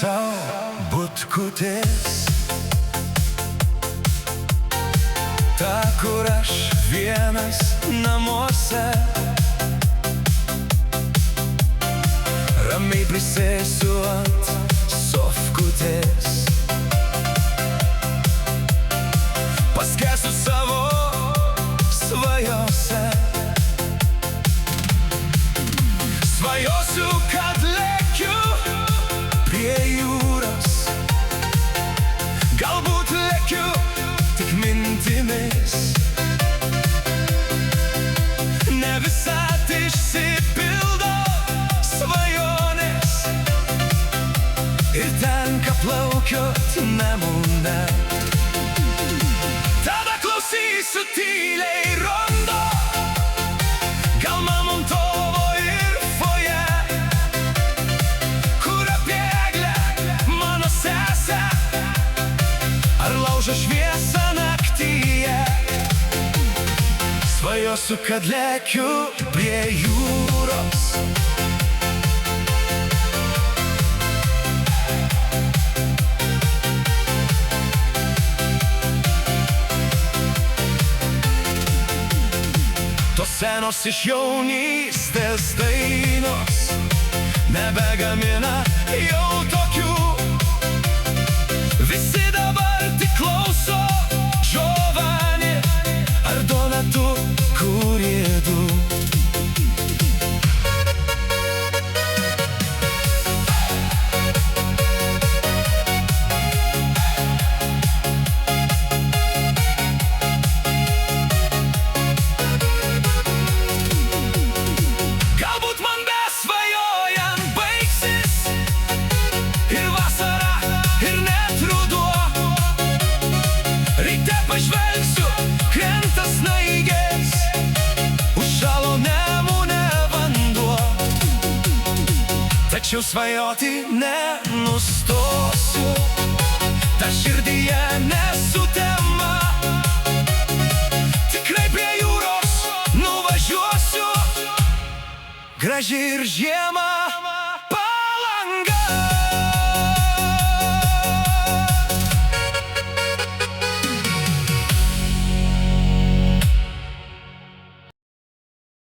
sau butkutės, ta, kur aš vienas namuose, ramiai prisėsiu ant sofkutės, paskęsiu savo svajose. Svajosiu, kad lekiu prie jūros, galbūt lekiu tik mintimis. Ne visad išsipildo svajonės ir tenka plaukiot Nemune. Tada klausysiu tyliai rondo, gal Mamontovo ir foje, kur apie eglę mano sesę, ar laužo šviesą naktyje. Svajosiu, kad lekiu prie jūros, tos senos iš jaunystės dainos nebegamina jau tokių. Visi dabar tik klauso Giovanni ar Donatu, kurie du. Pažvelgsiu, krenta snaigės, užšalo Nemune vanduo, tačiau svajoti nenustosiu, ta širdyje nesutema. Tikrai prie jūros nuvažiuosiu, graži ir žiema.